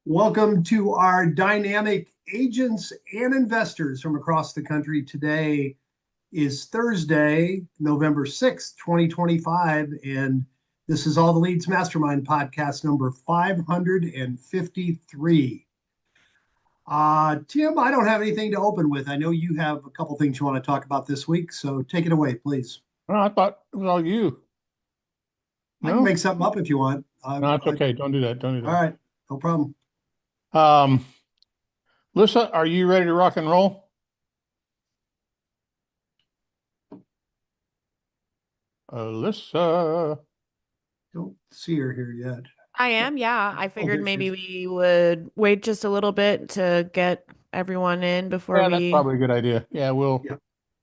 Welcome to our dynamic agents and investors from across the country. Today is Thursday, November 6th, 2025, and this is All the Leads Mastermind Podcast number 553. Tim, I don't have anything to open with. I know you have a couple things you want to talk about this week, so take it away, please. Oh, I thought it was all you. I can No, make something up if you want. no, it's okay. Don't do that. Don't do All right, no problem. that. Lisa, are you ready to rock and roll? Alyssa. Don't see her here yet. I am, yeah. I Oh, figured there she maybe is. we would wait just a little bit to get everyone in before Yeah, that's we. probably a good idea. Yeah, we'll Yeah.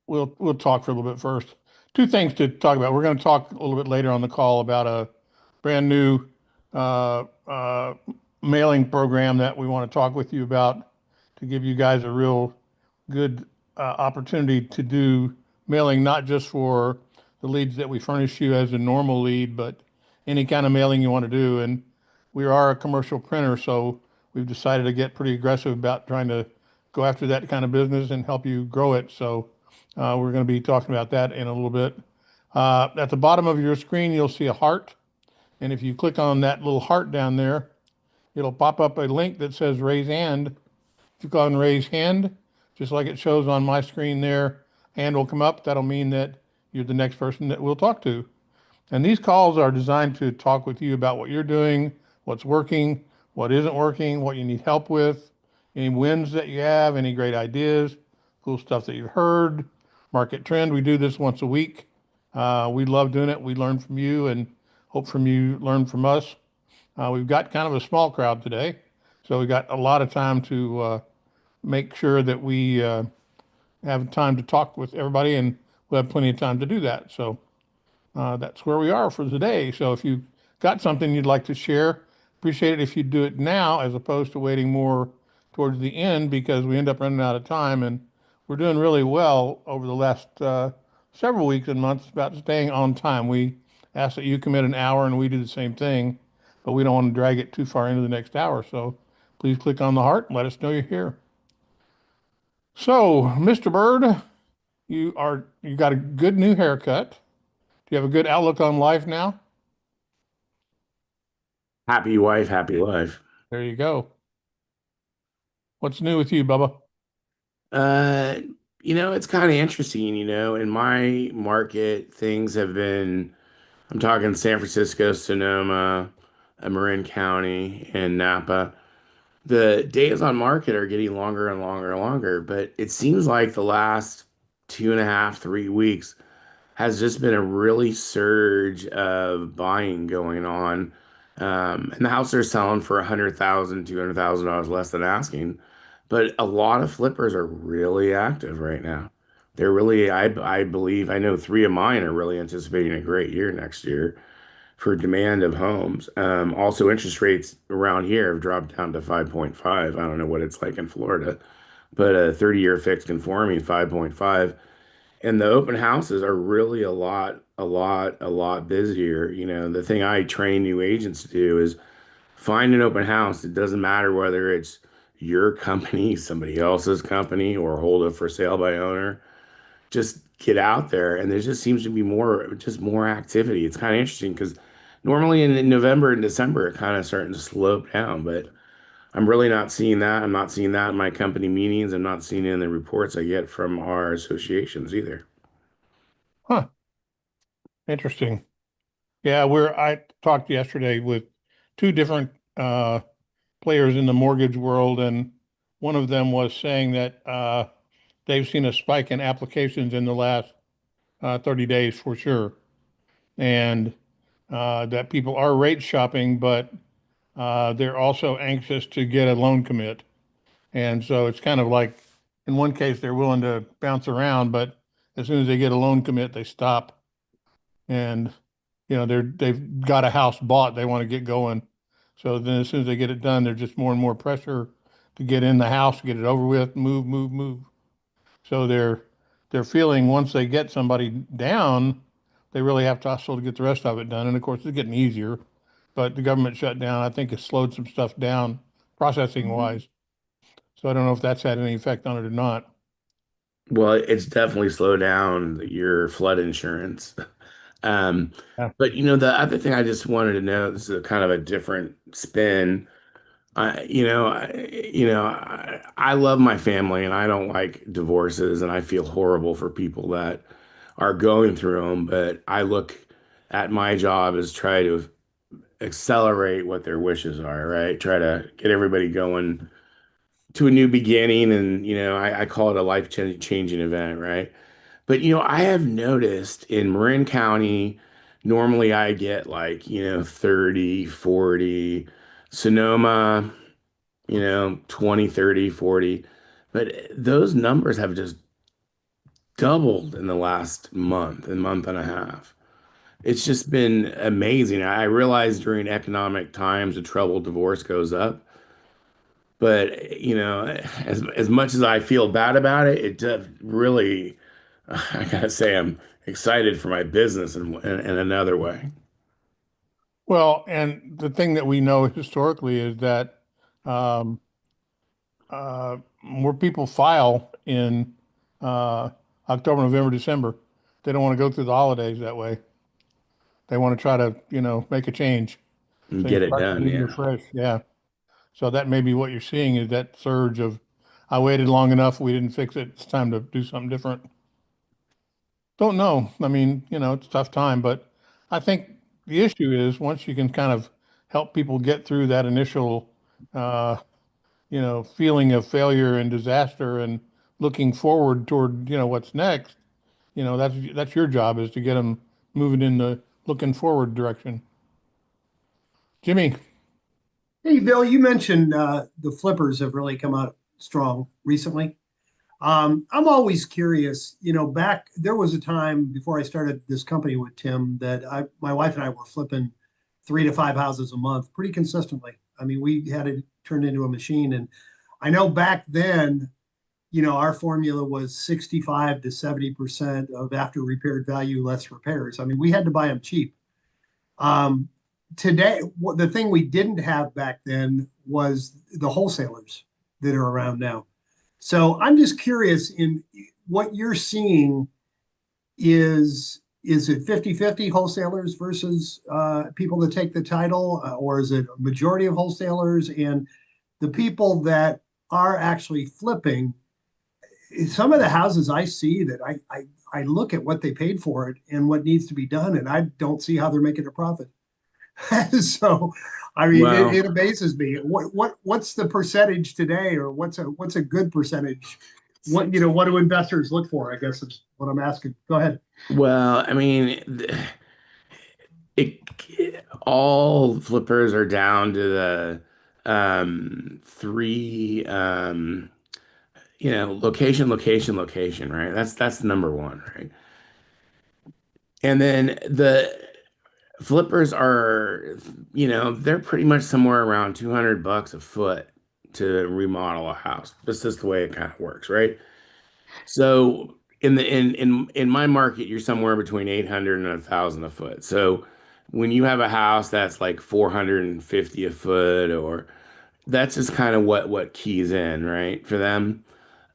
we'll we'll talk for a little bit first. Two things to talk about. We're going to talk a little bit later on the call about a brand new uh, uh, mailing program that we want to talk with you about to give you guys a real good opportunity to do mailing, not just for the leads that we furnish you as a normal lead, but any kind of mailing you want to do. And we are a commercial printer, so we've decided to get pretty aggressive about trying to go after that kind of business and help you grow it. So we're going to be talking about that in a little bit. At the bottom of your screen, you'll see a heart. And if you click on that little heart down there, it'll pop up a link that says raise hand. If you click on raise hand, just like it shows on my screen there, hand will come up. That'll mean that you're the next person that we'll talk to. And these calls are designed to talk with you about what you're doing, what's working, what isn't working, what you need help with, any wins that you have, any great ideas, cool stuff that you've heard, market trend. We do this once a week. We love doing it. We learn from you and hope from you learn from us. We've got kind of a small crowd today, so we got a lot of time to make sure that we have time to talk with everybody, and we'll have plenty of time to do that. So that's where we are for today. So if you got something you'd like to share, appreciate it if you do it now as opposed to waiting more towards the end because we end up running out of time. And we're doing really well over the last several weeks and months about staying on time. We ask that you commit an hour and we do the same thing, but we don't want to drag it too far into the next hour. So please click on the heart and let us know you're here. So, Mr. Bird, you got a good new haircut. Do you have a good outlook on life now? Happy wife, happy life. There you go. What's new with you, Bubba? Uh, it's kind of interesting, in my market, things have been, I'm talking San Francisco, Sonoma, Marin County, and Napa. The days on market are getting longer and longer and longer, but it seems like the last 2.5, 3 weeks has just been a really surge of buying going on. And the houses are selling for $100,000, $200,000 less than asking. But a lot of flippers are really active right now. They're really, I believe, I know three of mine are really anticipating a great year next year for demand of homes. Also, interest rates around here have dropped down to 5.5. I don't know what it's like in Florida, but a 30-year fixed conforming 5.5. And the open houses are really a lot busier. The thing I train new agents to do is find an open house. It doesn't matter whether it's your company, somebody else's company, or hold it for sale by owner. Just get out there, and there just seems to be more activity. It's kind of interesting because normally in November and December it kind of starting to slope down, but I'm really not seeing that. I'm not seeing that in my company meetings. I'm not seeing it in the reports I get from our associations either. Huh, interesting. Yeah, I talked yesterday with two different players in the mortgage world, and one of them was saying that they've seen a spike in applications in the last 30 days for sure, and that people are rate shopping, but they're also anxious to get a loan commit. And so it's kind of like, in one case, they're willing to bounce around, but as soon as they get a loan commit, they stop. And, they've got a house bought, they want to get going. So then as soon as they get it done, there's just more and more pressure to get in the house, get it over with, move, move, move. So they're feeling once they get somebody down, they really have to hustle to get the rest of it done. And of course, it's getting easier, but the government shutdown, I think, has slowed some stuff down processing wise. So I don't know if that's had any effect on it or not. Well, it's definitely slowed down your flood insurance. Um, Yeah. but the other thing I just wanted to know, this is a kind of a different spin. I love my family and I don't like divorces and I feel horrible for people that are going through them. But I look at my job as try to accelerate what their wishes are, right? Try to get everybody going to a new beginning. And, I call it a life changing event, right? But, I have noticed in Marin County, normally I get like, 30, 40, Sonoma, 20, 30, 40. But those numbers have just doubled in the last month and a half. It's just been amazing. I realize during economic times, the trouble divorce goes up. But, as much as I feel bad about it, it does really, I gotta say, I'm excited for my business in another way. Well, and the thing that we know historically is that um, more people file in uh, October, November, December. They don't want to go through the holidays that way. They want to try to, make a change. And So you get it start the done, new year yeah. fresh. Yeah. So that may be what you're seeing is that surge of, I waited long enough. We didn't fix it. It's time to do something different. Don't know. I mean, it's a tough time, but I think the issue is once you can kind of help people get through that initial, uh, feeling of failure and disaster and looking forward toward, what's next, that's your job is to get them moving in the looking forward direction. Jimmy, Hey, Bill, you mentioned the flippers have really come out strong recently. I'm always curious, back there was a time before I started this company with Tim that my wife and I were flipping 3 to 5 houses a month pretty consistently. I mean, we had it turned into a machine. And I know back then, our formula was 65 to 70% of after repaired value less repairs. I mean, we had to buy them cheap. Um, Today, the thing we didn't have back then was the wholesalers that are around now. So I'm just curious in what you're seeing is it 50-50 wholesalers versus people that take the title, or is it a majority of wholesalers? And the people that are actually flipping, some of the houses I see that I look at what they paid for it and what needs to be done, and I don't see how they're making a profit. So, I mean, Well, it amazes me. What's the percentage today, or what's a good percentage? What do investors look for? I guess is what I'm asking. Go ahead. well, I mean, it all flippers are down to the three location, location, location, right? That's number one, right? And then the flippers are, they're pretty much somewhere around 200 bucks a foot to remodel a house. This is the way it kind of works, right? So in my market, you're somewhere between 800 and 1,000 a foot. So when you have a house that's like 450 a foot, or that's just kind of what keys in, right, for them.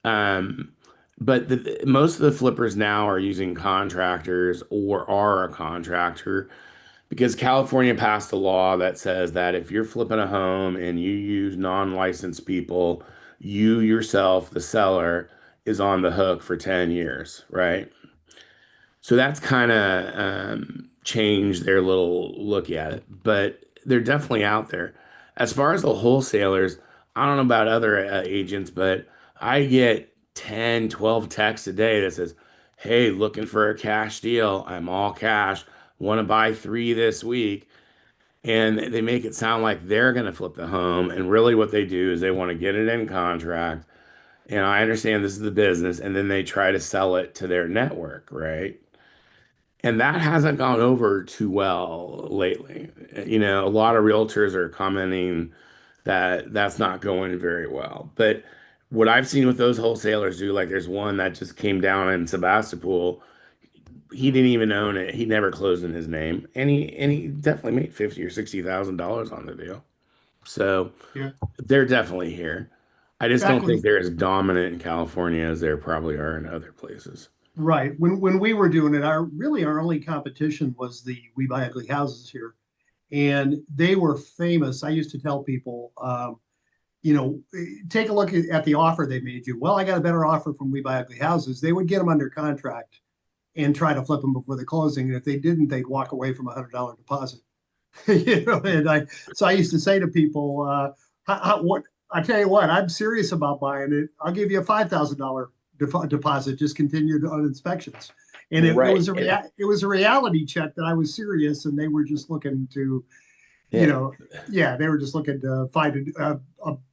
Um, but most of the flippers now are using contractors or are a contractor because California passed a law that says that if you're flipping a home and you use non-licensed people, you yourself, the seller, is on the hook for 10 years, right? So that's kind of changed their little look at it, but they're definitely out there. As far as the wholesalers, I don't know about other agents, but I get 10, 12 texts a day that says, "Hey, looking for a cash deal. I'm all cash. Want to buy three this week." And they make it sound like they're going to flip the home. And really, what they do is they want to get it in contract. And I understand this is the business. And then they try to sell it to their network, right? And that hasn't gone over too well lately. A lot of realtors are commenting that that's not going very well. But what I've seen with those wholesalers do, like there's one that just came down in Sebastopol. He didn't even own it. He never closed in his name, and he definitely made 50 or $60,000 on the deal. So Yeah. they're definitely here. I just Back don't when think they're as dominant in California as there probably are in other places. Right. When we were doing it, our only competition was the We Buy Ugly Houses here, and they were famous. I used to tell people, take a look at the offer they made you. Well, I got a better offer from We Buy Ugly Houses. They would get them under contract and try to flip them before the closing. And if they didn't, they'd walk away from $100 deposit. So I used to say to people, what I tell you what, I'm serious about buying it. I'll give you a $5,000 deposit. Just continue on inspections. And it Right. was it was a reality check that I was serious, and they were just looking to, Yeah. they were just looking to find a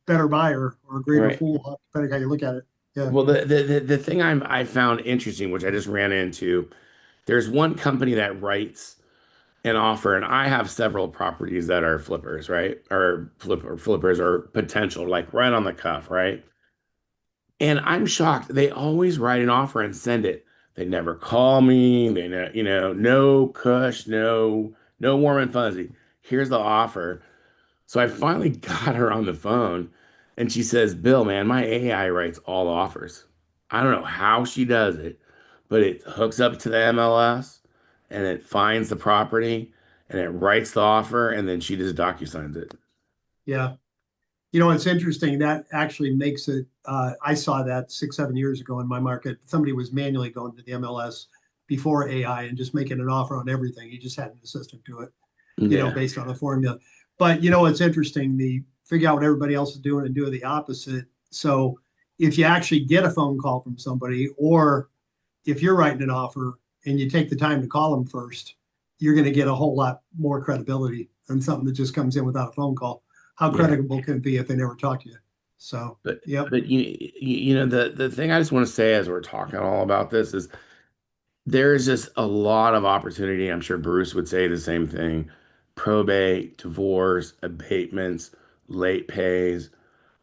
better buyer or a greater Right. fool, depending how you look at it. Yeah. Well, the thing I found interesting, which I just ran into, there's one company that writes an offer, and I have several properties that are flippers, right? Or flippers or potential, like right on the cuff, right? And I'm shocked. They always write an offer and send it. They never call me. They know, no cush, no warm and fuzzy. Here's the offer. So I finally got her on the phone and she says, Bill, man, my AI writes all offers. I don't know how she does it, but it hooks up to the MLS and it finds the property and it writes the offer and then she just DocuSigns it. Yeah. It's interesting. That actually makes it. I saw that 6, 7 years ago in my market. Somebody was manually going to the MLS before AI and just making an offer on everything. He just had an assistant do it, Yeah. based on a formula. But it's interesting. The figure out what everybody else is doing and do the opposite. So if you actually get a phone call from somebody, or if you're writing an offer and you take the time to call them first, you're going to get a whole lot more credibility than something that just comes in without a phone call. How Yeah. credible can it be if they never talk to you? So, But yep. but the thing I just want to say as we're talking all about this is there's just a lot of opportunity. I'm sure Bruce would say the same thing. Probate, divorce, abatements, late pays.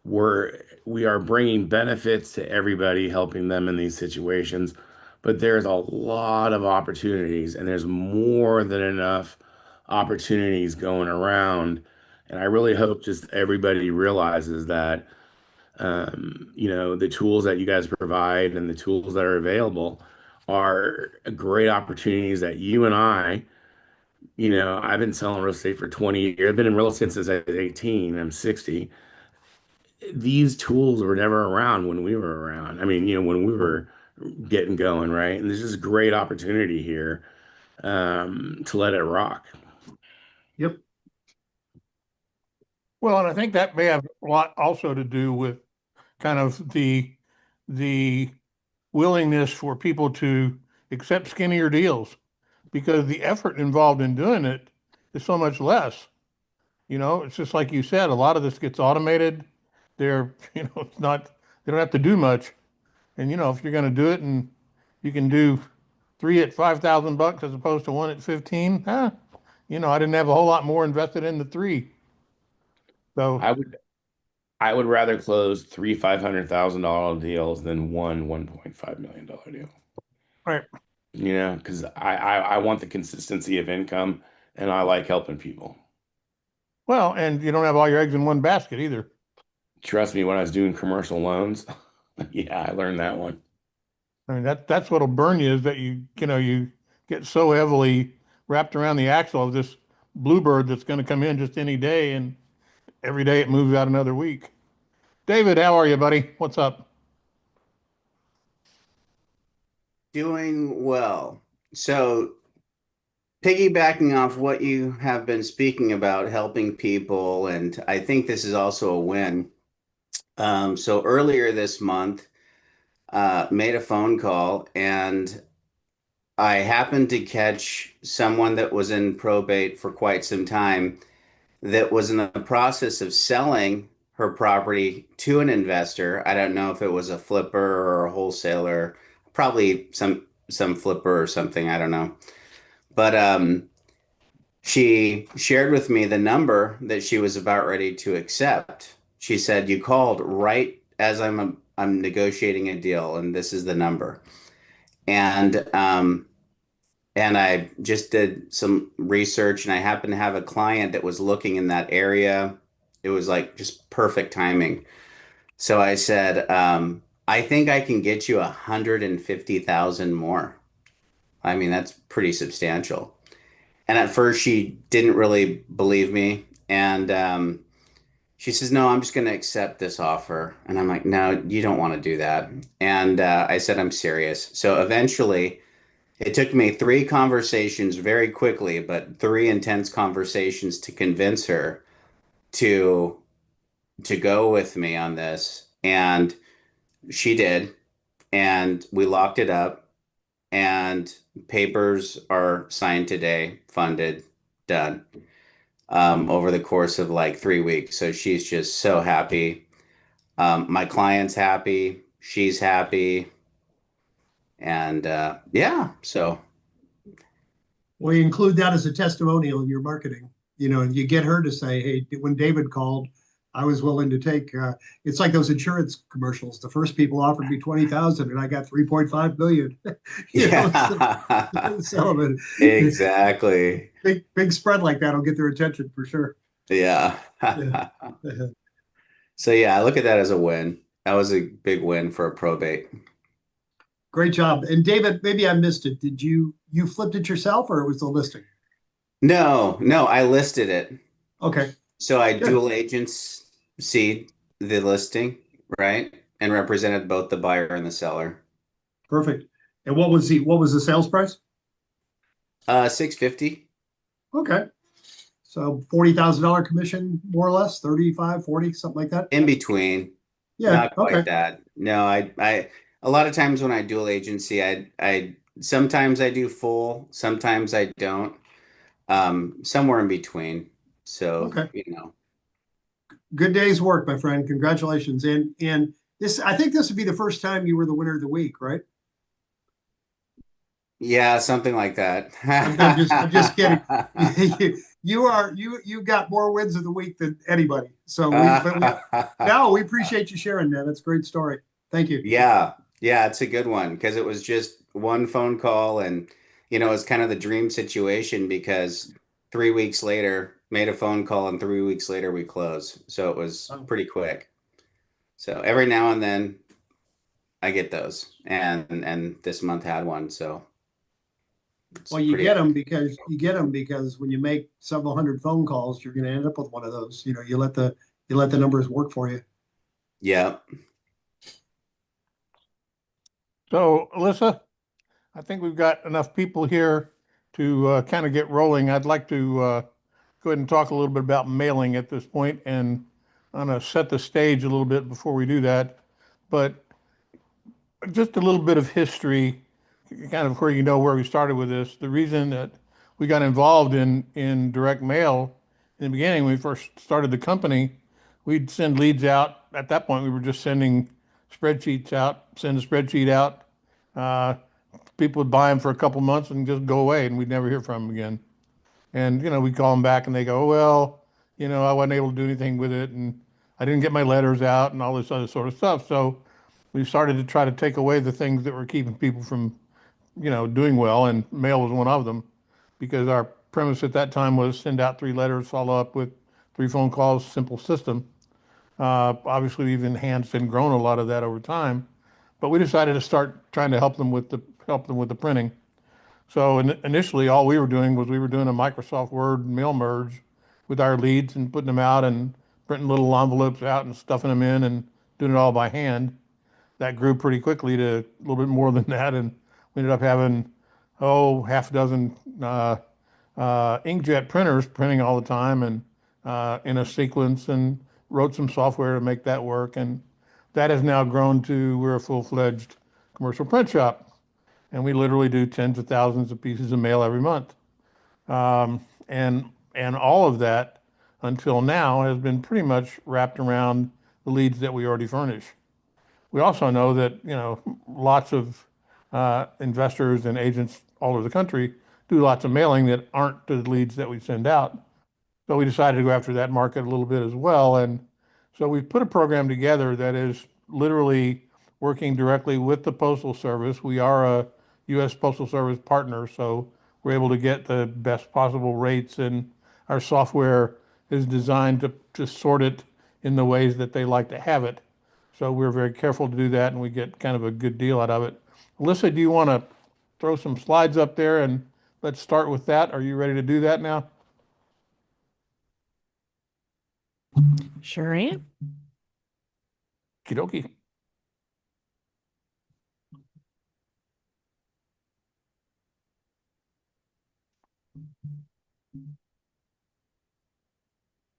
We are bringing benefits to everybody, helping them in these situations. But there's a lot of opportunities, and there's more than enough opportunities going around. And I really hope just everybody realizes that the tools that you guys provide and the tools that are available are great opportunities that you and I've been selling real estate for 20 years. I've been in real estate since I was 18. I'm 60. These tools were never around when we were around. I mean, when we were getting going, right? And there's just great opportunity here to let it rock. Yep. Well, and I think that may have a lot also to do with kind of the willingness for people to accept skinnier deals, because the effort involved in doing it is so much less. It's just like you said, a lot of this gets automated. They're, it's not, they don't have to do much. And, if you're going to do it and you can do three at $5,000 as opposed to one at 15, I didn't have a whole lot more invested in the three. So, I would rather close three $500,000 deals than one $1.5 million deal. right. Because I want the consistency of income and I like helping people. Well, and you don't have all your eggs in one basket either. Trust me, when I was doing commercial loans, yeah, I learned that one. I mean, that's what'll burn you, is that you get so heavily wrapped around the axle of this bluebird that's going to come in just any day, and every day it moves out another week. David, how are you, buddy? What's up? Doing well. So, piggybacking off what you have been speaking about, helping people, and I think this is also a win. So earlier this month, made a phone call, and I happened to catch someone that was in probate for quite some time that was in the process of selling her property to an investor. I don't know if it was a flipper or a wholesaler, probably some flipper or something, I don't know. But she shared with me the number that she was about ready to accept. She said, "You called right as I'm negotiating a deal, and this is the number." And I just did some research, and I happened to have a client that was looking in that area. it was like just perfect timing. So I said, I think I can get you 150,000 more. I mean, that's pretty substantial. And at first, she didn't really believe me. And she says, no, I'm just going to accept this offer. And I'm like, no, you don't want to do that. And I said, I'm serious. So eventually, it took me three conversations very quickly, but three intense conversations to convince her to go with me on this. And she did. And we locked it up. And papers are signed today, funded, done, over the course of like 3 weeks. So she's just so happy. My client's happy. She's happy. And yeah, so Well, you include that as a testimonial in your marketing, and you get her to say, hey, when David called, I was willing to take, it's like those insurance commercials. The first people offered me 20,000 and I got 3.5 million. yeah, So exactly. big spread like that will get their attention for sure. Yeah. Yeah. So yeah, I look at that as a win. That was a big win for a probate. Great job. And David, maybe I missed it. Did you flipped it yourself or it was the listing? No, no, I listed it. Okay, So I good. dual agents see the listing, right? And represented both the buyer and the seller. Perfect. And what was the sales price? 650. Okay. So $40,000 commission, more or less, 35, 40, something like that. In between. Yeah. Not quite Okay. that. No, a lot of times when I dual agency, I sometimes I do full, sometimes I don't. Somewhere in between. So, Okay. you know. Good day's work, my friend. Congratulations. And this, I think this would be the first time you were the winner of the week, right? Yeah, something like that. I'm just kidding. You've got more wins of the week than anybody. So we appreciate you sharing that. That's a great story. Thank you. Yeah, yeah, it's a good one because it was just one phone call and it's kind of the dream situation because 3 weeks later made a phone call and 3 weeks later we close. So it was Oh, pretty quick. So every now and then I get those and this month had one. So it's well, you pretty. get them because when you make several hundred phone calls, you're going to end up with one of those. You let the numbers work for you. Yeah. So, Alyssa, I think we've got enough people here to kind of get rolling. I'd like to go ahead and talk a little bit about mailing at this point, and I'm going to set the stage a little bit before we do that. But just a little bit of history, kind of where we started with this. The reason that we got involved in direct mail in the beginning, when we first started the company, we'd send leads out. At that point, we were just sending spreadsheets out, send a spreadsheet out. Uh, People would buy them for a couple months and just go away, and we'd never hear from them again. And we'd call them back, and they go, "Oh, well, I wasn't able to do anything with it, and I didn't get my letters out, and all this other sort of stuff." So we started to try to take away the things that were keeping people from, doing well, and mail was one of them, because our premise at that time was send out 3 letters, follow up with 3 phone calls, simple system. Obviously, we've enhanced and grown a lot of that over time, but we decided to start trying to help them with the printing. So initially, all we were doing was we were doing a Microsoft Word mail merge with our leads and putting them out and printing little envelopes out and stuffing them in and doing it all by hand. That grew pretty quickly to a little bit more than that, and we ended up having half a dozen inkjet printers printing all the time and in a sequence, and wrote some software to make that work. And that has now grown to we're a full-fledged commercial print shop, and we literally do tens of thousands of pieces of mail every month. And all of that until now has been pretty much wrapped around the leads that we already furnish. We also know that, lots of investors and agents all over the country do lots of mailing that aren't the leads that we send out. So we decided to go after that market a little bit as well. And so we've put a program together that is literally working directly with the Postal Service. We are a U.S. Postal Service partner, so we're able to get the best possible rates, and our software is designed to sort it in the ways that they like to have it. So we're very careful to do that, and we get kind of a good deal out of it. Alyssa, do you want to throw some slides up there, and let's start with that? Are you ready to do that now? Sure am. Okie dokie.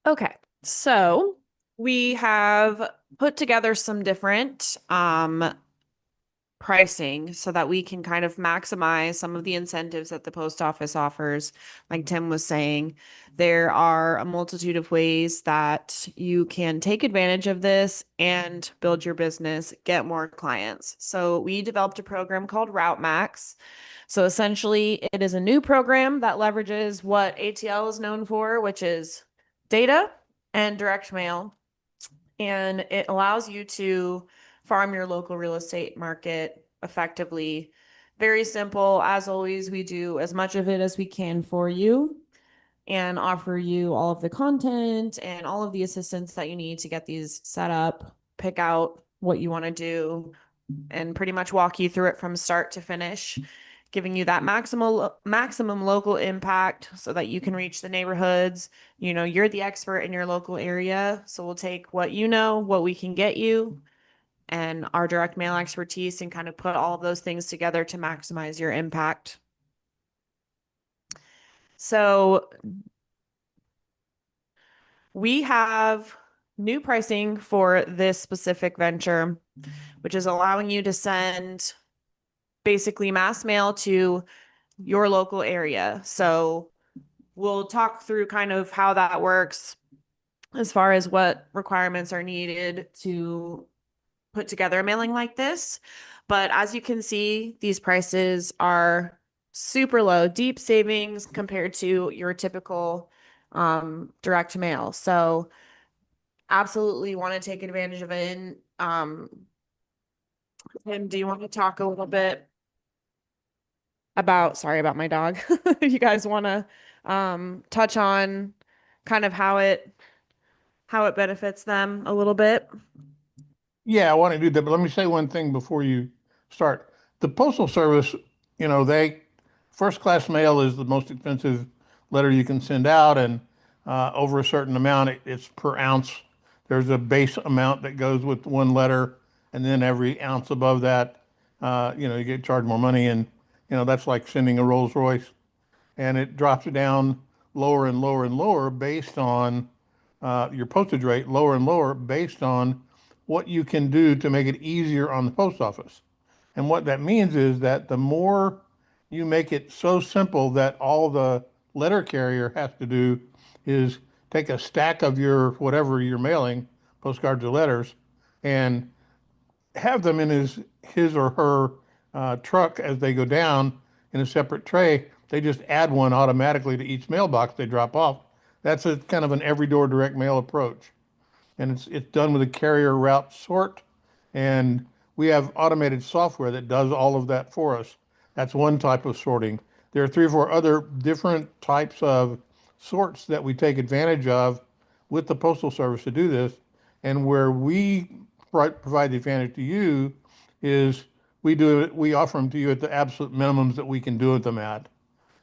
Okay, so we have put together some different pricing so that we can kind of maximize some of the incentives that the post office offers. Like Tim was saying, there are a multitude of ways that you can take advantage of this and build your business, get more clients. So we developed a program called RouteMAX. So essentially, it is a new program that leverages what ATL is known for, which is data and direct mail. And it allows you to farm your local real estate market effectively. Very simple. As always, we do as much of it as we can for you and offer you all of the content and all of the assistance that you need to get these set up, pick out what you want to do, and pretty much walk you through it from start to finish, giving you that maximum local impact so that you can reach the neighborhoods. You know, you're the expert in your local area, so we'll take what you know, what we can get you, and our direct mail expertise, and kind of put all of those things together to maximize your impact. So we have new pricing for this specific venture, which is allowing you to send basically mass mail to your local area. So we'll talk through kind of how that works as far as what requirements are needed to put together a mailing like this. But as you can see, these prices are super low, deep savings compared to your typical direct mail. So absolutely want to take advantage of it. Tim, do you want to talk a little bit about, sorry about my dog, you guys want to touch on kind of how it benefits them a little bit? Yeah, I want to do that, but let me say one thing before you start. The Postal Service, first class mail is the most expensive letter you can send out, and over a certain amount, it's per ounce. There's a base amount that goes with one letter, and then every ounce above that, you get charged more money, and that's like sending a Rolls Royce, and it drops it down lower and lower and lower based on your postage rate, lower and lower based on what you can do to make it easier on the post office. And what that means is that the more you make it so simple that all the letter carrier has to do is take a stack of your whatever you're mailing, postcards or letters, and have them in his or her truck as they go down in a separate tray. They just add one automatically to each mailbox they drop off. That's a kind of an every door direct mail approach, and it's done with a carrier route sort, and we have automated software that does all of that for us. That's one type of sorting. There are 3 or 4 other different types of sorts that we take advantage of with the Postal Service to do this, and where we provide the advantage to you is we offer them to you at the absolute minimums that we can do them at.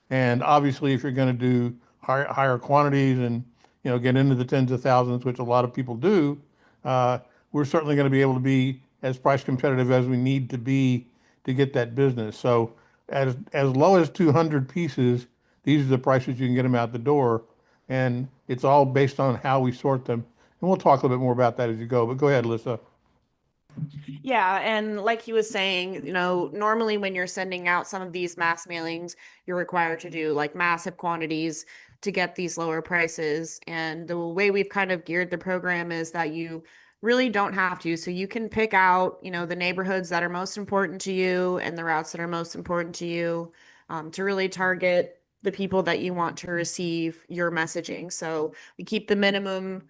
And obviously, if you're going to do higher quantities and get into the tens of thousands, which a lot of people do, we're certainly going to be able to be as price competitive as we need to be to get that business. So as low as 200 pieces, these are the prices you can get them out the door, and it's all based on how we sort them. And we'll talk a little bit more about that as you go. But go ahead, Alyssa. Yeah, and like he was saying, normally when you're sending out some of these mass mailings, you're required to do like massive quantities to get these lower prices. And the way we've kind of geared the program is that you really don't have to. So you can pick out, the neighborhoods that are most important to you and the routes that are most important to you, to really target the people that you want to receive your messaging. So we keep the minimum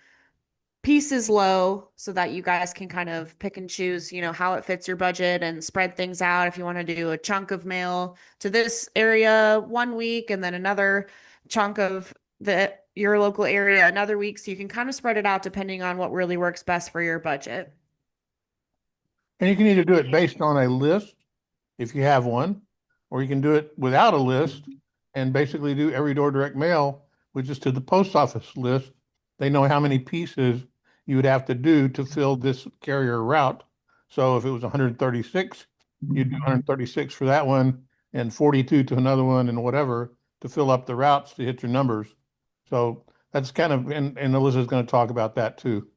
pieces low so that you guys can kind of pick and choose, how it fits your budget and spread things out. If you want to do a chunk of mail to this area one week and then another chunk of your local area another week, so you can kind of spread it out depending on what really works best for your budget. And you can either do it based on a list, if you have one, or you can do it without a list and basically do every door direct mail, which is to the post office list. They know how many pieces you would have to do to fill this carrier route. So if it was 136, you'd do 136 for that one and 42 to another one and whatever to fill up the routes to hit your numbers. So that's kind of, and Alyssa's going to talk about that too.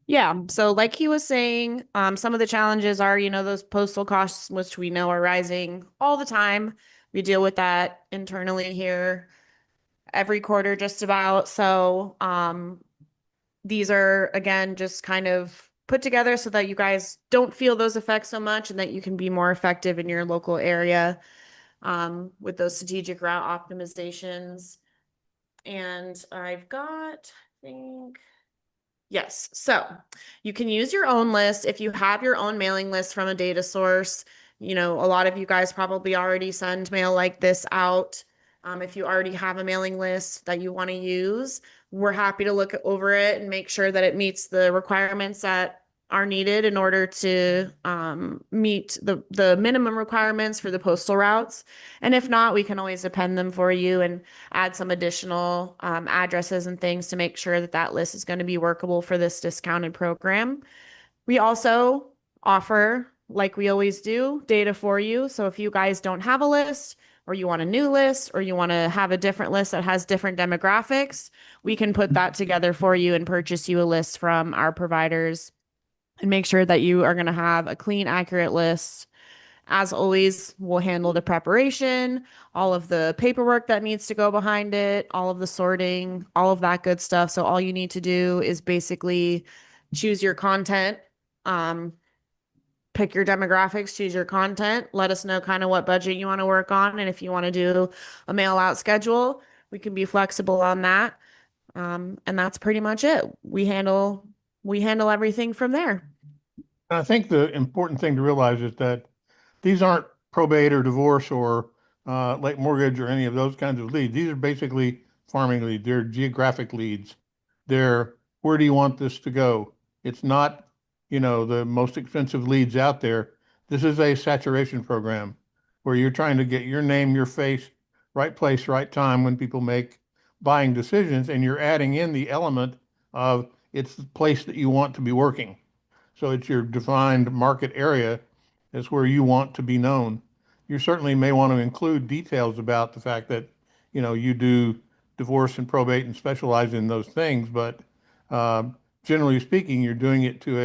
Yeah. So like he was saying, some of the challenges are, those postal costs, which we know are rising all the time. We deal with that internally here every quarter, just about. So, these are, again, just kind of put together so that you guys don't feel those effects so much and that you can be more effective in your local area, with those strategic route optimizations. And I've got, I think, yes. So you can use your own list if you have your own mailing list from a data source. A lot of you guys probably already send mail like this out. If you already have a mailing list that you want to use, we're happy to look over it and make sure that it meets the requirements that are needed in order to meet the minimum requirements for the postal routes. And if not, we can always append them for you and add some additional addresses and things to make sure that that list is going to be workable for this discounted program. We also offer, like we always do, data for you. So if you guys don't have a list, or you want a new list, or you want to have a different list that has different demographics, we can put that together for you and purchase you a list from our providers and make sure that you are going to have a clean, accurate list. As always, we'll handle the preparation, all of the paperwork that needs to go behind it, all of the sorting, all of that good stuff. So all you need to do is basically choose your content, pick your demographics, choose your content, let us know kind of what budget you want to work on. And if you want to do a mail out schedule, we can be flexible on that. And that's pretty much it. We handle everything from there. I think the important thing to realize is that these aren't probate or divorce or late mortgage or any of those kinds of leads. These are basically farming leads. They're geographic leads. They're where do you want this to go? It's not, the most expensive leads out there. This is a saturation program where you're trying to get your name, your face, right place, right time when people make buying decisions, and you're adding in the element of it's the place that you want to be working. So it's your defined market area. It's where you want to be known. You certainly may want to include details about the fact that, you do divorce and probate and specialize in those things, but generally speaking, you're doing it to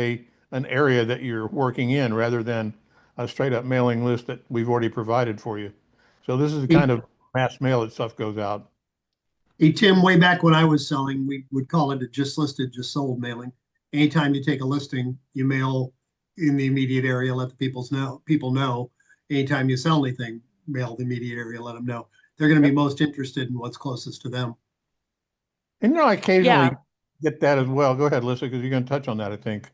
an area that you're working in rather than a straight up mailing list that we've already provided for you. So this is the kind of mass mail that stuff goes out. Hey, Tim, way back when I was selling, we would call it a just listed, just sold mailing. Anytime you take a listing, you mail in the immediate area, let the people know. Anytime you sell anything, mail the immediate area, let them know. They're going to be most interested in what's closest to them. And I occasionally Yeah. get that as well. Go ahead, Lisa, because you're going to touch on that, I think.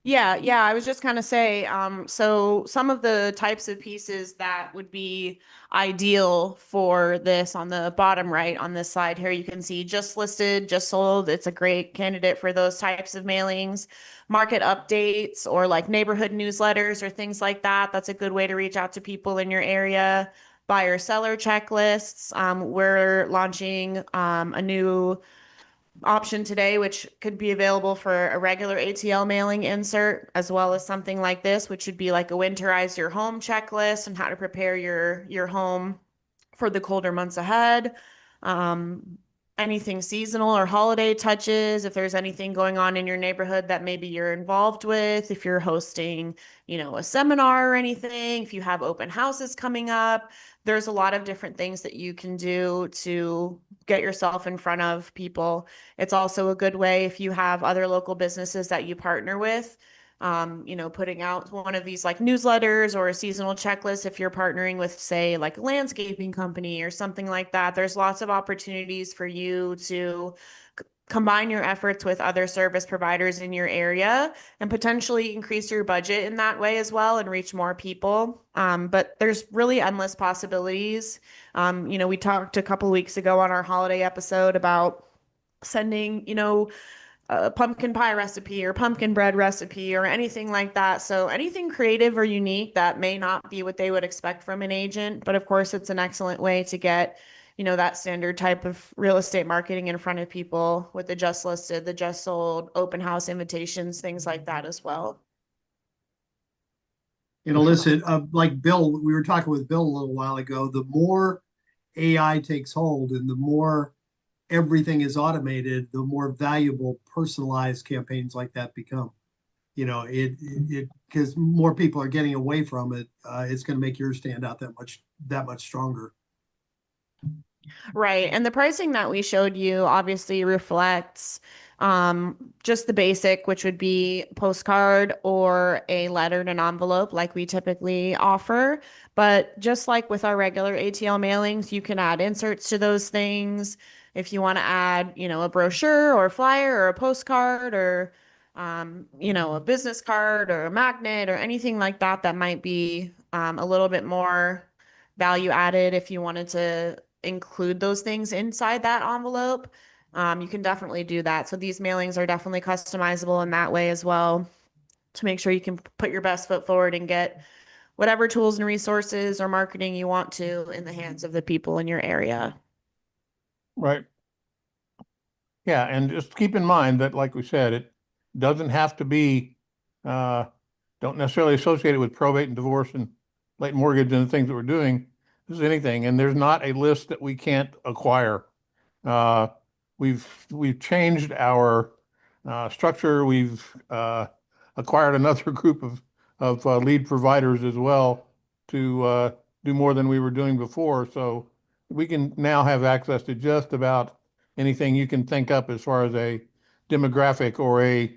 Yeah, I was just gonna say, so some of the types of pieces that would be ideal for this on the bottom right on this slide here, you can see just listed, just sold. It's a great candidate for those types of mailings. Market updates or like neighborhood newsletters or things like that. That's a good way to reach out to people in your area. Buyer seller checklists. We're launching a new option today, which could be available for a regular ATL mailing insert, as well as something like this, which would be like a winterize your home checklist and how to prepare your home for the colder months ahead. Anything seasonal or holiday touches, if there's anything going on in your neighborhood that maybe you're involved with, if you're hosting, a seminar or anything, if you have open houses coming up, there's a lot of different things that you can do to get yourself in front of people. It's also a good way if you have other local businesses that you partner with, putting out one of these like newsletters or a seasonal checklist if you're partnering with, say, like a landscaping company or something like that. There's lots of opportunities for you to combine your efforts with other service providers in your area and potentially increase your budget in that way as well and reach more people. But there's really endless possibilities. We talked a couple weeks ago on our holiday episode about sending, a pumpkin pie recipe or pumpkin bread recipe or anything like that. So anything creative or unique that may not be what they would expect from an agent, but of course it's an excellent way to get, that standard type of real estate marketing in front of people with the just listed, the just sold, open house invitations, things like that as well. Listen, like Bill, we were talking with Bill a little while ago, the more AI takes hold and the more everything is automated, the more valuable personalized campaigns like that become. Because more people are getting away from it, it's going to make yours stand out that much stronger. Right. And the pricing that we showed you obviously reflects just the basic, which would be postcard or a letter in an envelope like we typically offer. But just like with our regular ATL mailings, you can add inserts to those things. If you want to add, a brochure or a flyer or a postcard or, a business card or a magnet or anything like that, that might be a little bit more value added if you wanted to include those things inside that envelope. You can definitely do that. So these mailings are definitely customizable in that way as well to make sure you can put your best foot forward and get whatever tools and resources or marketing you want to in the hands of the people in your area. Right. Yeah, and just keep in mind that, like we said, it doesn't have to be, don't necessarily associate it with probate and divorce and late mortgage and the things that we're doing. This is anything, and there's not a list that we can't acquire. We've changed our structure. We've acquired another group of lead providers as well to do more than we were doing before. So we can now have access to just about anything you can think up as far as a demographic or I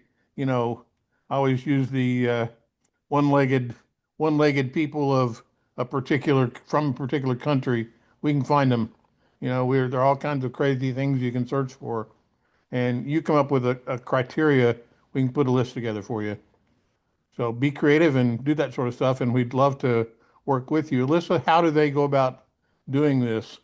always use the one-legged people of from a particular country. We can find them. There are all kinds of crazy things you can search for, and you come up with a criteria. We can put a list together for you. So be creative and do that sort of stuff, and we'd love to work with you. Alyssa, how do they go about doing this?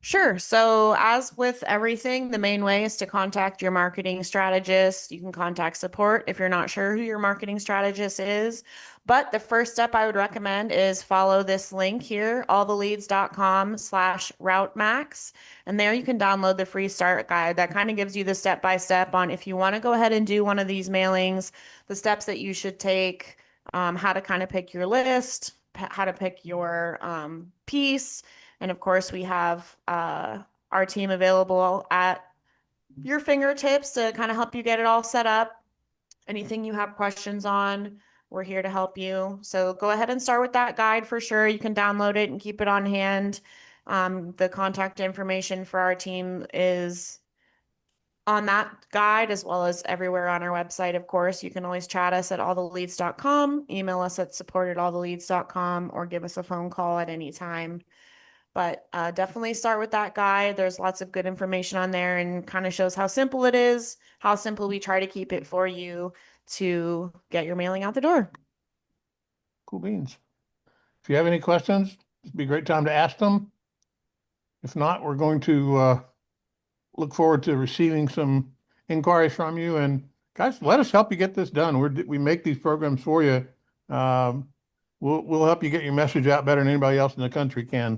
Sure. So, as with everything, the main way is to contact your marketing strategist. You can contact support if you're not sure who your marketing strategist is. But the first step I would recommend is follow this link here, alltheleads.com/RouteMAX. And there you can download the free start guide that kind of gives you the step-by-step on if you want to go ahead and do one of these mailings, the steps that you should take, how to kind of pick your list, how to pick your piece. And of course, we have our team available at your fingertips to kind of help you get it all set up. Anything you have questions on, we're here to help you. So go ahead and start with that guide for sure. You can download it and keep it on hand. The contact information for our team is on that guide as well as everywhere on our website. Of course, you can always chat us at alltheleads.com, email us at support@alltheleads.com, or give us a phone call at any time. But definitely start with that guide. There's lots of good information on there and kind of shows how simple it is, how simple we try to keep it for you to get your mailing out the door. Cool beans. If you have any questions, it'd be a great time to ask them. If not, we're going to look forward to receiving some inquiries from you. And guys, let us help you get this done. We make these programs for you. We'll help you get your message out better than anybody else in the country can.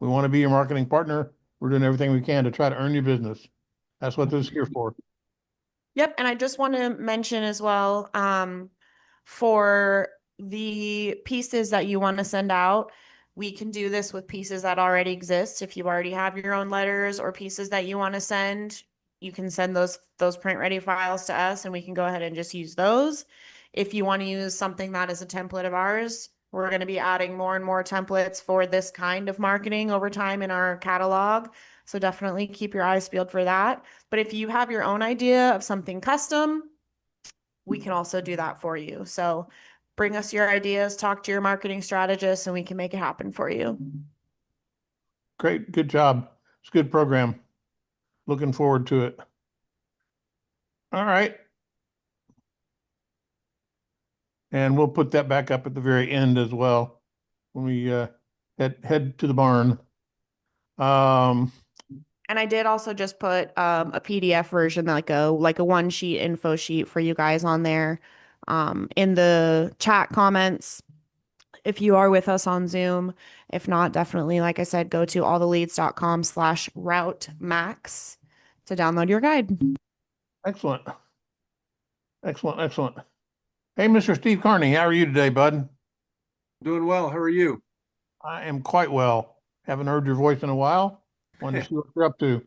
We want to be your marketing partner. We're doing everything we can to try to earn your business. That's what this is here for. Yep. And I just want to mention as well, for the pieces that you want to send out, we can do this with pieces that already exist. If you already have your own letters or pieces that you want to send, you can send those print ready files to us and we can go ahead and just use those. If you want to use something that is a template of ours, we're going to be adding more and more templates for this kind of marketing over time in our catalog. So definitely keep your eyes peeled for that. But if you have your own idea of something custom, we can also do that for you. So bring us your ideas, talk to your marketing strategist, and we can make it happen for you. Great. Good job. It's a good program. looking forward to it. All right. And we'll put that back up at the very end as well when we head to the barn. And I did also just put a PDF version, like a one sheet info sheet for you guys on there in the chat comments. If you are with us on Zoom, if not, definitely, like I said, go to alltheleads.com/RouteMAX to download your guide. Excellent. Excellent. Excellent. Hey, Mr. Steve Carney, how are you today, bud? Doing well. How are you? I am quite well. Haven't heard your voice in a while. Wanted to see what you're up to.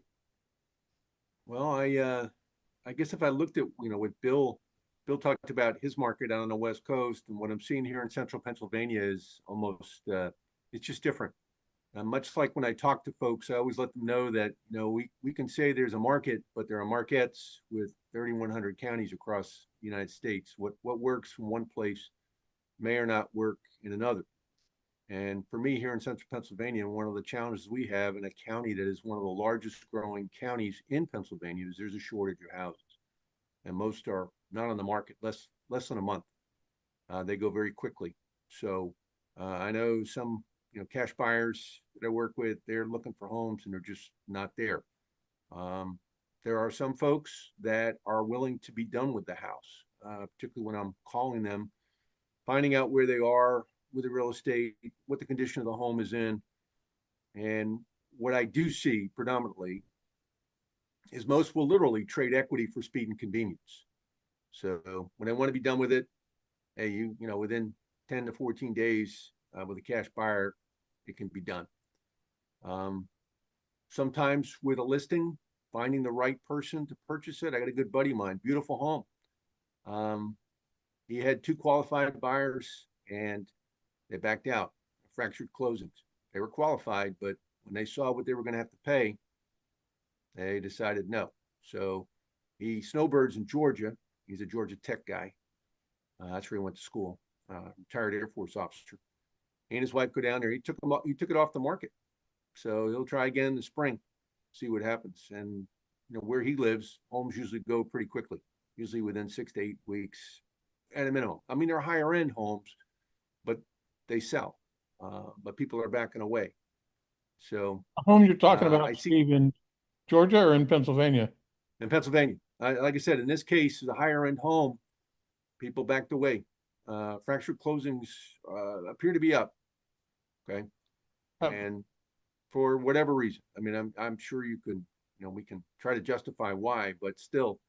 Well, I guess if I looked at, what Bill talked about his market out on the West Coast, and what I'm seeing here in central Pennsylvania is almost it's just different. Much like when I talk to folks, I always let them know that, we can say there's a market, but there are markets with 3,100 counties across the United States. What works from one place may or not work in another. And for me here in central Pennsylvania, one of the challenges we have in a county that is one of the largest growing counties in Pennsylvania is there's a shortage of houses. And most are not on the market less than a month. They go very quickly. So I know some cash buyers that I work with, they're looking for homes and they're just not there. There are some folks that are willing to be done with the house, particularly when I'm calling them, finding out where they are with the real estate, what the condition of the home is in. And what I do see predominantly is most will literally trade equity for speed and convenience. So when I want to be done with it, hey, within 10 to 14 days with a cash buyer, it can be done. Sometimes with a listing, finding the right person to purchase it. I got a good buddy of mine, beautiful home. He had 2 qualified buyers and they backed out, fractured closings. They were qualified, but when they saw what they were going to have to pay, they decided no. So he snowbirds in Georgia. He's a Georgia Tech guy. That's where he went to school. Retired Air Force officer. He and his wife go down there. He took it off the market. So he'll try again in the spring, see what happens. And where he lives, homes usually go pretty quickly, usually within 6 to 8 weeks at a minimum. I mean, they're higher end homes, but they sell. But people are backing away. So The home you're talking about, I see Steve, in Georgia or in Pennsylvania? in Pennsylvania, like I said, in this case, the higher end home, people backed away. Fractured closings appear to be up. Okay. Oh. And for whatever reason, I mean, I'm sure you could, we can try to justify why, but still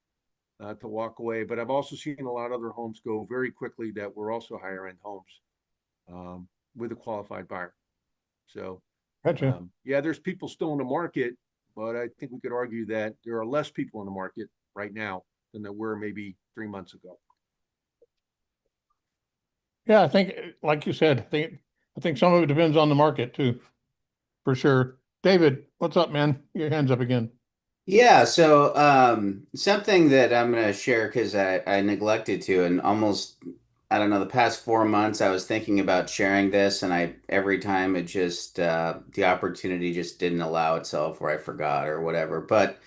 to walk away. But I've also seen a lot of other homes go very quickly that were also higher end homes with a qualified buyer. So Gotcha. yeah, there's people still in the market, but I think we could argue that there are less people in the market right now than there were maybe 3 months ago. Yeah, I think, like you said, I think some of it depends on the market too, for sure. David, what's up, man? Your hand's up again. Yeah, so something that I'm going to share because I neglected to, and almost, I don't know, the past 4 months I was thinking about sharing this, and every time it just the opportunity just didn't allow itself, or I forgot or whatever. But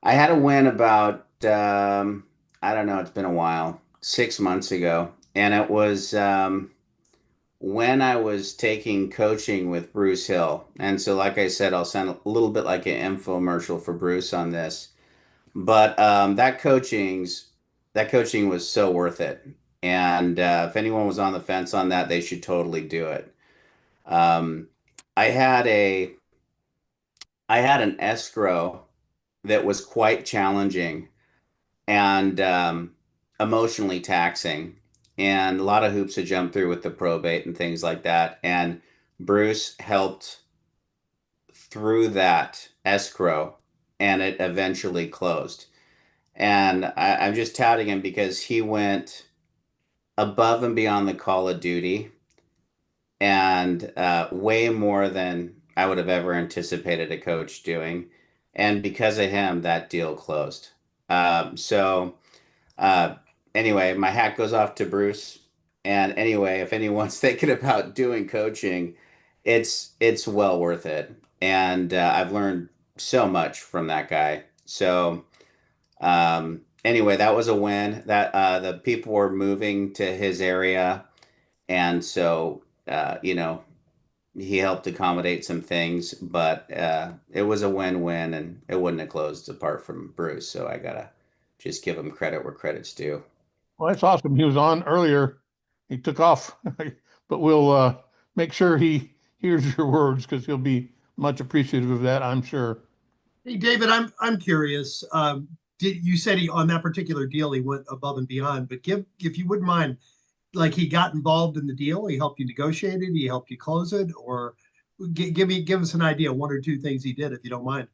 I had a win about I don't know, it's been a while, 6 months ago, and it was when I was taking coaching with Bruce Hill. And so, like I said, I'll send a little bit like an infomercial for Bruce on this. But that coaching was so worth it. And if anyone was on the fence on that, they should totally do it. Um, I had I had an escrow that was quite challenging and emotionally taxing, and a lot of hoops to jump through with the probate and things like that. And Bruce helped through that escrow, and it eventually closed. And I'm just touting him because he went above and beyond the call of duty and way more than I would have ever anticipated a coach doing. And because of him, that deal closed. So uh, anyway, my hat goes off to Bruce. And anyway, if anyone's thinking about doing coaching, it's well worth it. And I've learned so much from that guy. So anyway, that was a win. That the people were moving to his area, and so he helped accommodate some things, but it was a win-win, and it wouldn't have closed apart from Bruce. So I gotta just give him credit where credit's due. Well, that's awesome. He was on earlier. He took off, but we'll make sure he hears your words because he'll be much appreciative of that, I'm sure. Hey, David, I'm curious. Did you said he on that particular deal he went above and beyond, but give if you wouldn't mind, like he got involved in the deal, he helped you negotiate it, he helped you close it, or give us an idea, one or two things he did, if you don't mind.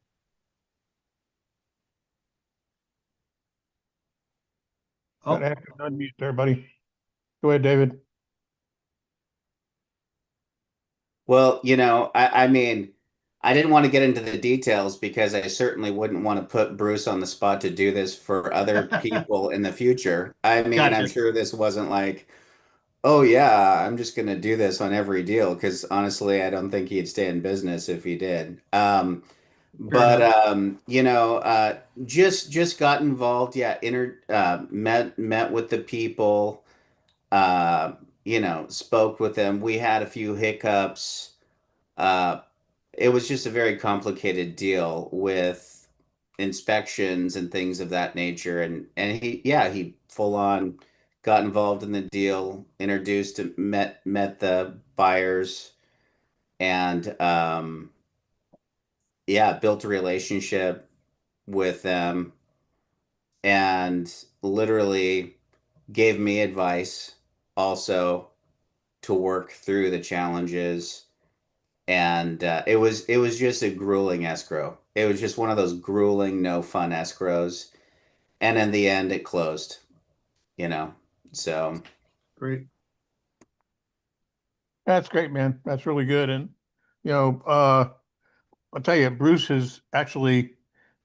Got Oh, active unmute there, buddy. Go ahead, David. Well, I mean, I didn't want to get into the details because I certainly wouldn't want to put Bruce on the spot to do this for other people in the future. I mean, I'm gotcha. sure this wasn't like, oh yeah, I'm just gonna do this on every deal because honestly, I don't think he'd stay in business if he did. Fair But enough. just got involved. Yeah, met with the people. Uh, spoke with them. We had a few hiccups. Uh, it was just a very complicated deal with inspections and things of that nature. And he full on got involved in the deal, introduced, met the buyers, and yeah, built a relationship with them, and literally gave me advice also to work through the challenges. And it was just a grueling escrow. It was just one of those grueling, no fun escrows. And in the end, it closed. You know, so Great. That's great, man. That's really good. And, I'll tell you, Bruce is actually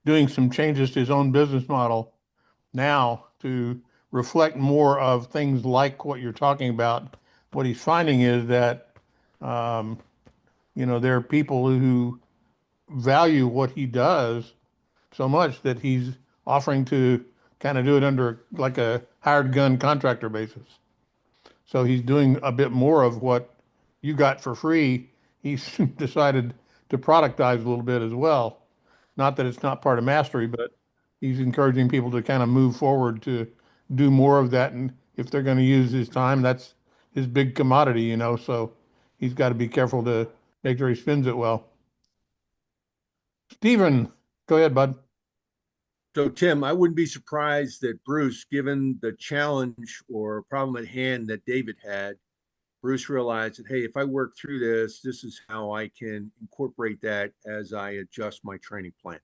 doing some changes to his own business model now to reflect more of things like what you're talking about. What he's finding is that, um, there are people who value what he does so much that he's offering to kind of do it under like a hired gun contractor basis. So he's doing a bit more of what you got for free. He's decided to productize a little bit as well. Not that it's not part of mastery, but he's encouraging people to kind of move forward to do more of that. And if they're going to use his time, that's his big commodity. So he's got to be careful to make sure he spends it well. Stephen, go ahead, bud. So, Tim, I wouldn't be surprised that Bruce, given the challenge or problem at hand that David had, Bruce realized that, hey, if I work through this, this is how I can incorporate that as I adjust my training plan.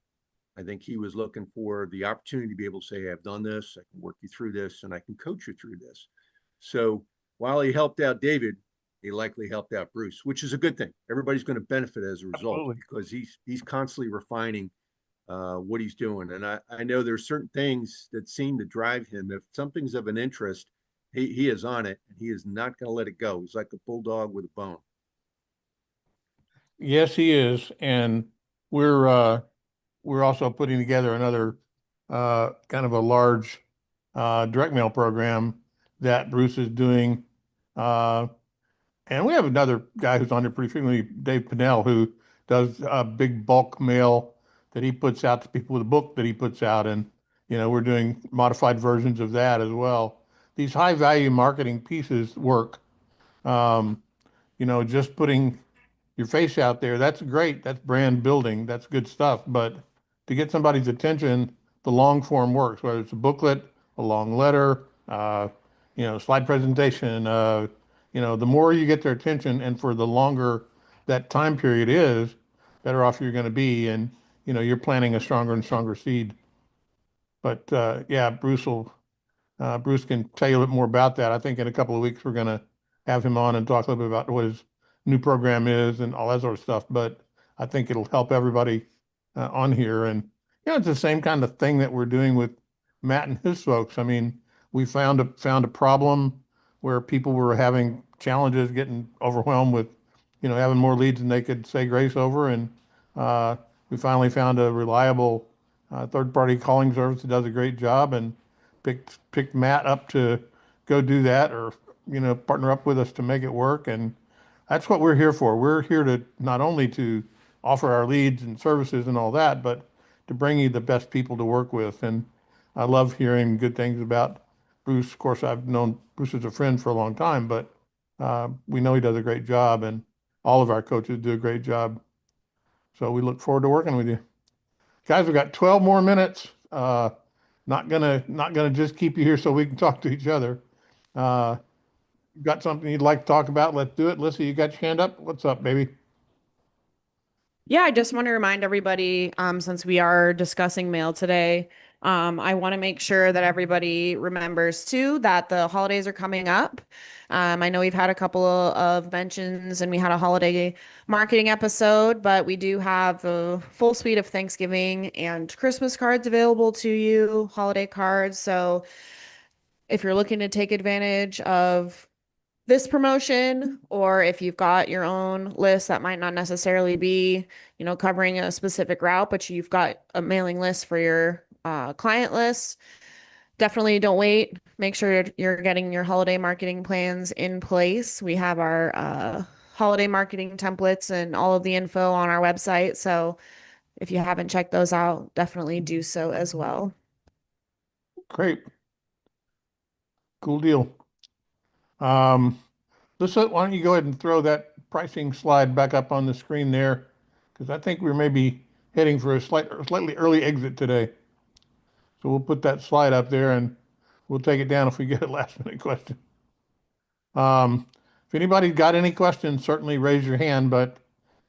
I think he was looking for the opportunity to be able to say, hey, I've done this, I can work you through this, and I can coach you through this. So while he helped out David, he likely helped out Bruce, which is a good thing. Everybody's going to benefit as a result Absolutely. because he's constantly refining what he's doing. And I know there's certain things that seem to drive him. If something's of an interest, he is on it and he is not going to let it go. He's like a bulldog with a bone. Yes, he is. And we're we're also putting together another kind of a large direct mail program that Bruce is doing. Uh, and we have another guy who's on there pretty frequently, Dave Pinnell, who does a big bulk mail that he puts out to people with a book that he puts out. And, we're doing modified versions of that as well. These high value marketing pieces work. Um, just putting your face out there, that's great. That's brand building. That's good stuff. But to get somebody's attention, the long form works, whether it's a booklet, a long letter, slide presentation, the more you get their attention and for the longer that time period is, better off you're going to be. And, you're planting a stronger and stronger seed. But yeah, Bruce can tell you a little bit more about that. I think in a couple of weeks we're going to have him on and talk a little bit about what his new program is and all that sort of stuff. But I think it'll help everybody on here. And it's the same kind of thing that we're doing with Matt and his folks. I mean, we found a problem where people were having challenges, getting overwhelmed with, having more leads than they could say grace over, and we finally found a reliable third-party calling service that does a great job, and picked Matt up to go do that, or partner up with us to make it work. And that's what we're here for. We're here to not only to offer our leads and services and all that, but to bring you the best people to work with. And I love hearing good things about Bruce. Of course, I've known Bruce as a friend for a long time, but we know he does a great job, and all of our coaches do a great job. So we look forward to working with you. Guys, we've got 12 more minutes. Not gonna just keep you here so we can talk to each other. Got something you'd like to talk about? Let's do it. Lissa, you got your hand up? What's up, baby? Yeah, I just want to remind everybody, since we are discussing mail today, I want to make sure that everybody remembers too that the holidays are coming up. I know we've had a couple of mentions and we had a holiday marketing episode, but we do have the full suite of Thanksgiving and Christmas cards available to you, holiday cards. So if you're looking to take advantage of this promotion, or if you've got your own list that might not necessarily be, covering a specific route, but you've got a mailing list for your client list, definitely don't wait. Make sure you're getting your holiday marketing plans in place. We have our holiday marketing templates and all of the info on our website. So if you haven't checked those out, definitely do so as well. Great. Cool deal. Lissa, why don't you go ahead and throw that pricing slide back up on the screen there? Because I think we're maybe heading for a slightly early exit today. So we'll put that slide up there and we'll take it down if we get a last minute question. If anybody's got any questions, certainly raise your hand. But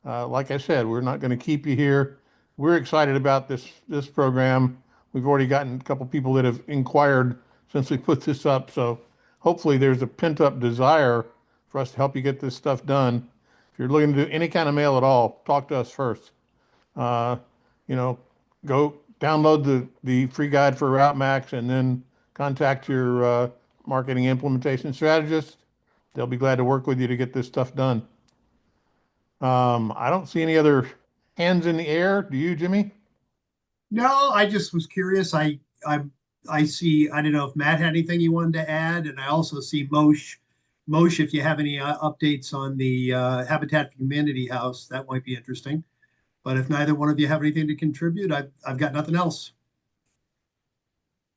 like I said, we're not going to keep you here. We're excited about this program. We've already gotten a couple people that have inquired since we put this up. So hopefully there's a pent-up desire for us to help you get this stuff done. If you're looking to do any kind of mail at all, talk to us first. Go download the free guide for RouteMAX and then contact your marketing implementation strategist. They'll be glad to work with you to get this stuff done. I don't see any other hands in the air. Do you, Jimmy? No, I just was curious. I see. I don't know if Matt had anything he wanted to add, and I also see Moshe. Moshe, if you have any updates on the Habitat for Humanity house, that might be interesting. But if neither one of you have anything to contribute, I've got nothing else.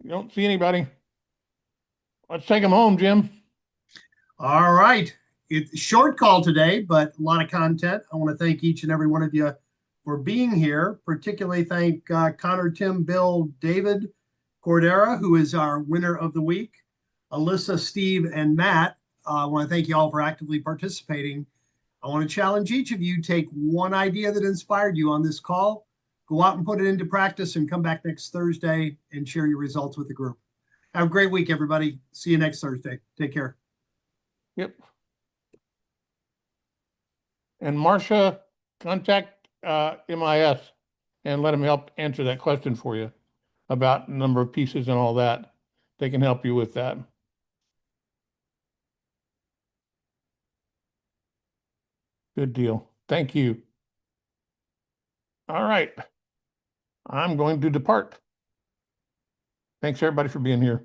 You don't see anybody. Let's take them home, Jim. All right. It's a short call today, but a lot of content. I want to thank each and every one of you for being here. Particularly thank Connor, Tim, Bill, David, Cordera, who is our winner of the week, Alyssa, Steve, and Matt. I want to thank you all for actively participating. I want to challenge each of you, take one idea that inspired you on this call, go out and put it into practice, and come back next Thursday and share your results with the group. Have a great week, everybody. See you next Thursday. Take care. Yep. And Marcia, contact MIS and let them help answer that question for you about number of pieces and all that. They can help you with that. Good deal. Thank you. All right. I'm going to depart. Thanks everybody for being here.